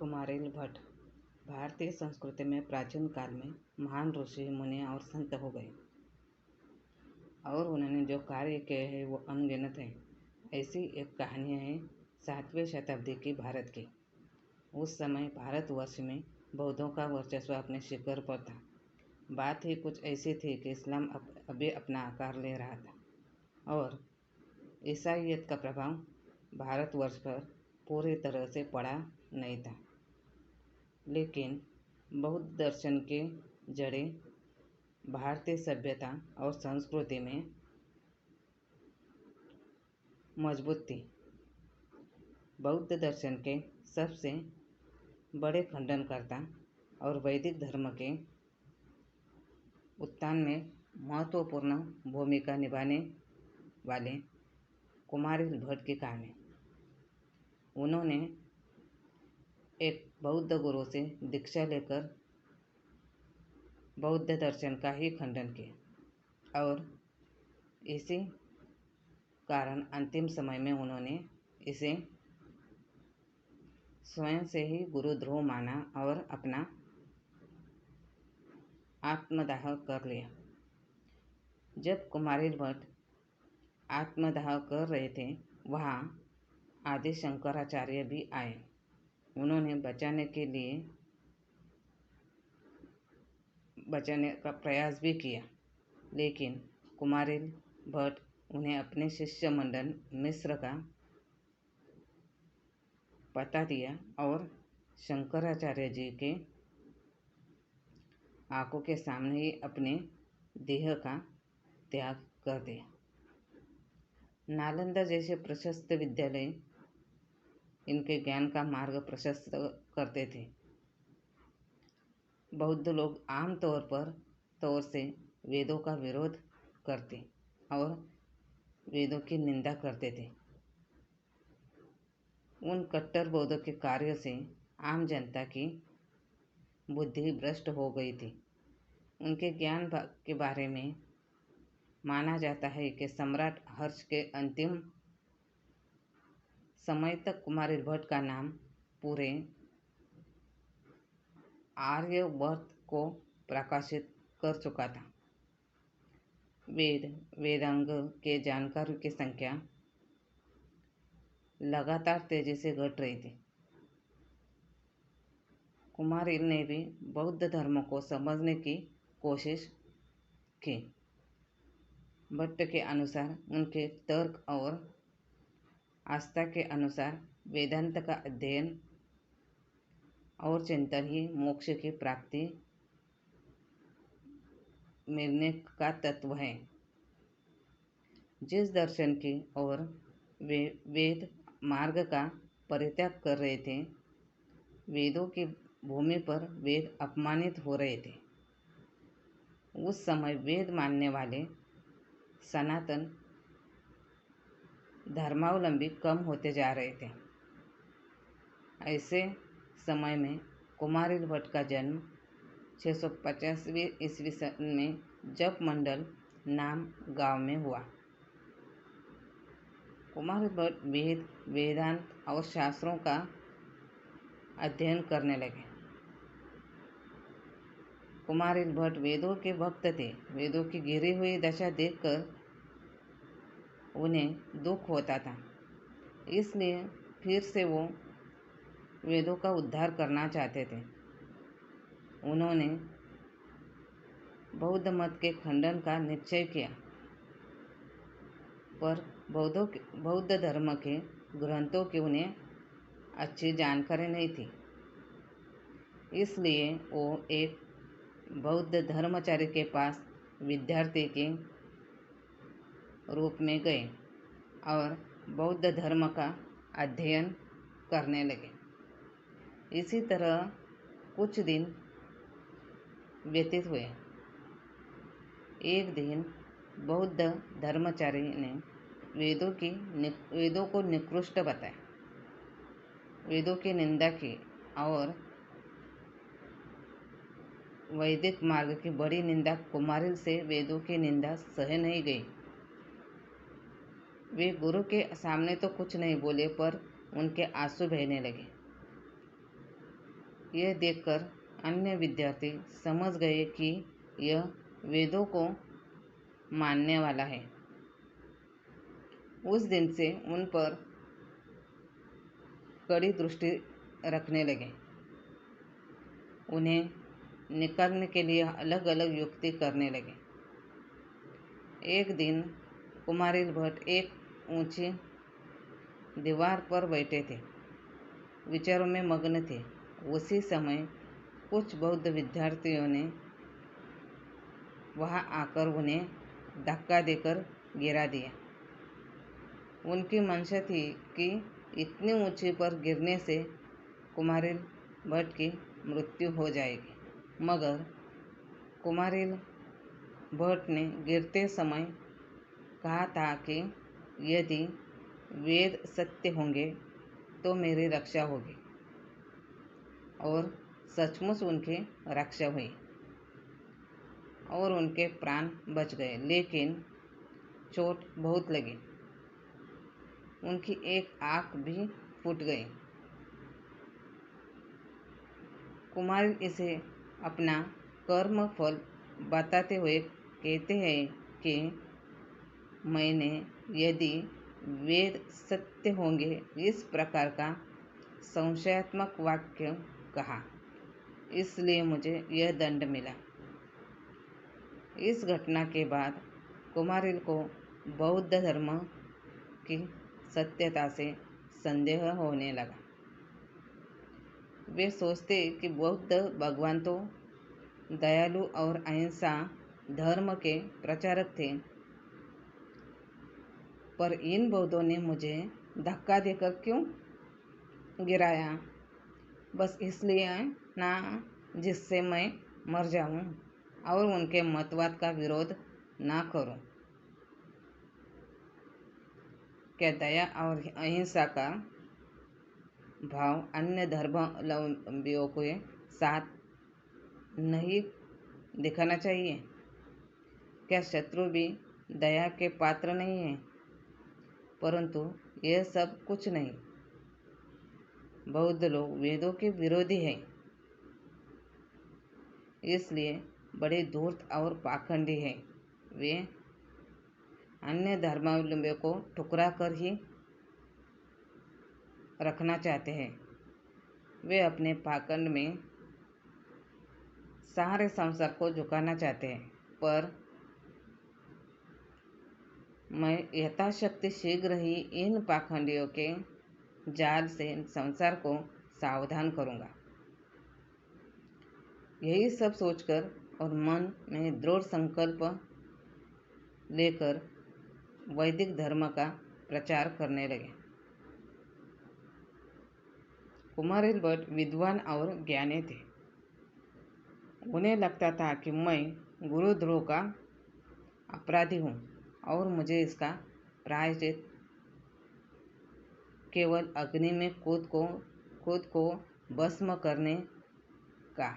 कुमारिल भट्ट भारतीय संस्कृति में प्राचीन काल में महान ऋषि मुनि और संत हो गए और उन्होंने जो कार्य किए हैं वो अनगिनत हैं। ऐसी एक कहानी है 7वीं शताब्दी की भारत की। उस समय भारतवर्ष में बौद्धों का वर्चस्व अपने शिखर पर था। बात ही कुछ ऐसी थी कि इस्लाम अभी अपना आकार ले रहा था और ईसाइयत का प्रभाव भारतवर्ष पर पूरी तरह से पड़ा नहीं था। लेकिन बौद्ध दर्शन के जड़ें भारतीय सभ्यता और संस्कृति में मजबूत थी। बौद्ध दर्शन के सबसे बड़े खंडनकर्ता और वैदिक धर्म के उत्थान में महत्वपूर्ण भूमिका निभाने वाले कुमारिल भट्ट की कहानी। उन्होंने एक बौद्ध गुरु से दीक्षा लेकर बौद्ध दर्शन का ही खंडन किया और इसी कारण अंतिम समय में उन्होंने इसे स्वयं से ही गुरुद्रोह माना और अपना आत्मदाह कर लिया। जब कुमारिल भट्ट आत्मदाह कर रहे थे वहाँ आदि शंकराचार्य भी आए। उन्होंने बचाने का प्रयास भी किया, लेकिन कुमारिल भट्ट उन्हें अपने शिष्य मंडल मिस्र का पता दिया और शंकराचार्य जी के आंखों के सामने ही अपने देह का त्याग कर दिया। नालंदा जैसे प्रशस्त विद्यालय इनके ज्ञान का मार्ग प्रशस्त करते थे। बौद्ध लोग आम तौर से वेदों का विरोध करते और वेदों की निंदा करते थे। उन कट्टर बौद्धों के कार्य से आम जनता की बुद्धि भ्रष्ट हो गई थी। उनके ज्ञान के बारे में माना जाता है कि सम्राट हर्ष के अंतिम समय तक कुमारिल भट्ट का नाम पूरे आर्यवर्त को प्रकाशित कर चुका था। वेदांग के जानकारों की संख्या लगातार तेजी से घट रही थी। कुमारिल ने भी बौद्ध धर्म को समझने की कोशिश की। भट्ट के अनुसार उनके तर्क और आस्था के अनुसार वेदांत का अध्ययन और चिंतन ही मोक्ष की प्राप्ति मिलने का तत्व है। जिस दर्शन की और वे वेद मार्ग का परित्याग कर रहे थे, वेदों की भूमि पर वेद अपमानित हो रहे थे। उस समय वेद मानने वाले सनातन धर्मावलंबी कम होते जा रहे थे। ऐसे समय में कुमारिल भट्ट का जन्म 650वीं ईस्वी में जप मंडल नाम गांव में हुआ। कुमारिल भट्ट वेदांत और शास्त्रों का अध्ययन करने लगे। कुमारिल भट्ट वेदों के भक्त थे। वेदों की गिरी हुई दशा देखकर उन्हें दुख होता था, इसलिए फिर से वो वेदों का उद्धार करना चाहते थे। उन्होंने बौद्ध मत के खंडन का निश्चय किया, पर बौद्ध धर्म के ग्रंथों की उन्हें अच्छी जानकारी नहीं थी। इसलिए वो एक बौद्ध धर्माचार्य के पास विद्यार्थी के रूप में गए और बौद्ध धर्म का अध्ययन करने लगे। इसी तरह कुछ दिन व्यतीत हुए। एक दिन बौद्ध धर्माचार्य ने वेदों को निकृष्ट बताया, वेदों की निंदा की और वैदिक मार्ग की बड़ी निंदा। कुमारिल से वेदों की निंदा सह नहीं गई। वे गुरु के सामने तो कुछ नहीं बोले, पर उनके आंसू बहने लगे। यह देखकर अन्य विद्यार्थी समझ गए कि यह वेदों को मानने वाला है। उस दिन से उन पर कड़ी दृष्टि रखने लगे। उन्हें निकालने के लिए अलग अलग युक्ति करने लगे। एक दिन कुमारिल भट्ट एक ऊंची दीवार पर बैठे थे, विचारों में मग्न थे। उसी समय कुछ बौद्ध विद्यार्थियों ने वहां आकर उन्हें धक्का देकर गिरा दिया। उनकी मंशा थी कि इतनी ऊंची पर गिरने से कुमारिल भट्ट की मृत्यु हो जाएगी, मगर कुमारिल भट्ट ने गिरते समय कहा था कि यदि वेद सत्य होंगे तो मेरी रक्षा होगी, और सचमुच उनकी रक्षा हुई और उनके प्राण बच गए। लेकिन चोट बहुत लगी, उनकी एक आंख भी फूट गई। कुमारिल इसे अपना कर्म फल बताते हुए कहते हैं कि मैंने यदि वेद सत्य होंगे इस प्रकार का संशयात्मक वाक्य कहा, इसलिए मुझे यह दंड मिला। इस घटना के बाद कुमारिल को बौद्ध धर्म की सत्यता से संदेह होने लगा। वे सोचते कि बौद्ध भगवान तो दयालु और अहिंसा धर्म के प्रचारक थे, पर इन बौद्धों ने मुझे धक्का देकर क्यों गिराया? बस इसलिए ना जिससे मैं मर जाऊं और उनके मतवाद का विरोध ना करूं। क्या दया और अहिंसा का भाव अन्य धर्मावलंबियों के साथ नहीं दिखाना चाहिए? क्या शत्रु भी दया के पात्र नहीं है? परंतु यह सब कुछ नहीं। बौद्ध लोग वेदों के विरोधी हैं, इसलिए बड़े धूर्त और पाखंडी हैं। वे अन्य धर्मावलंबियों को ठुकरा कर ही रखना चाहते हैं। वे अपने पाखंड में सारे संसार को झुकाना चाहते हैं, पर मैं यथाशक्ति शीघ्र ही इन पाखंडियों के जाल से संसार को सावधान करूंगा। यही सब सोचकर और मन में दृढ़ संकल्प लेकर वैदिक धर्म का प्रचार करने लगे। कुमारिल भट्ट विद्वान और ज्ञानी थे। उन्हें लगता था कि मैं गुरुद्रोह का अपराधी हूँ और मुझे इसका प्रायश्चित केवल अग्नि में खुद को भस्म करने का।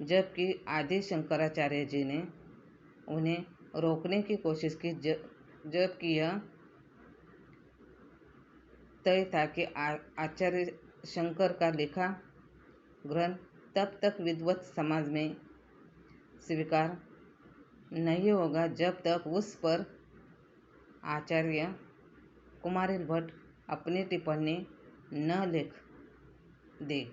जबकि आदि शंकराचार्य जी ने उन्हें रोकने की कोशिश की, जबकि यह तय था कि आचार्य शंकर का लिखा ग्रंथ तब तक विद्वत समाज में स्वीकार नहीं होगा जब तक उस पर आचार्य कुमारिल भट्ट अपनी टिप्पणी न लिख दे।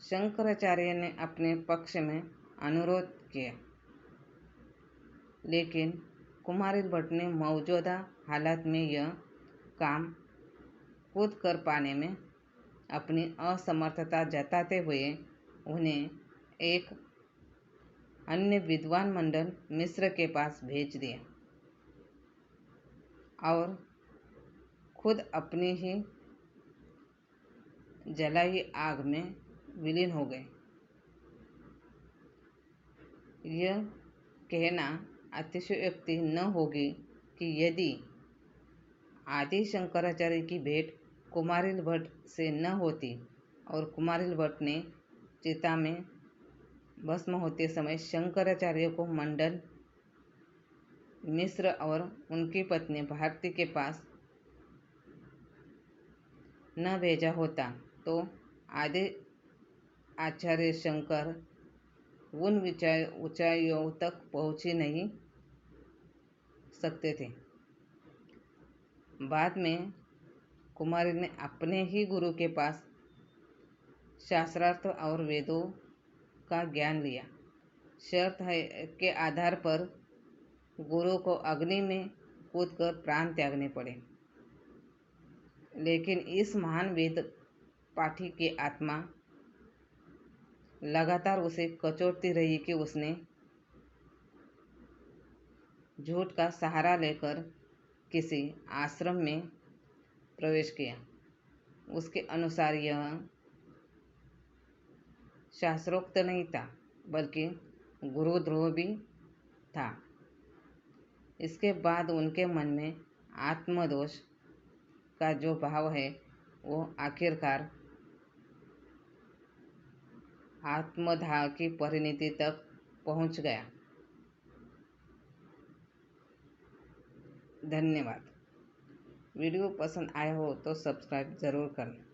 शंकराचार्य ने अपने पक्ष में अनुरोध किया, लेकिन कुमारिल भट्ट ने मौजूदा हालात में यह काम खुद कर पाने में अपनी असमर्थता जताते हुए उन्हें एक अन्य विद्वान मंडल मिस्र के पास भेज दिया और खुद अपनी ही जलाई आग में विलीन हो गए। यह कहना अतिशयोक्ति न होगी कि यदि आदि शंकराचार्य की भेंट कुमारिल भट्ट से न होती और कुमारिल भट्ट ने चिता में भस्म होते समय शंकराचार्य को मंडल मिस्र और उनकी पत्नी भारती के पास न भेजा होता, तो आदि आचार्य शंकर उन ऊंचाइयों तक पहुंच ही नहीं सकते थे। बाद में कुमारी ने अपने ही गुरु के पास शास्त्रार्थ और वेदों का ज्ञान लिया। शर्त है के आधार पर गुरु को अग्नि में कूदकर प्राण त्यागने पड़े। लेकिन इस महान वेद पाठी की आत्मा लगातार उसे कचोटती रही कि उसने झूठ का सहारा लेकर किसी आश्रम में प्रवेश किया। उसके अनुसार यह शास्त्रोक्त नहीं था, बल्कि गुरुद्रोह भी था। इसके बाद उनके मन में आत्मदोष का जो भाव है वो आखिरकार आत्मदाह की परिणति तक पहुंच गया। धन्यवाद। वीडियो पसंद आया हो तो सब्सक्राइब ज़रूर करें।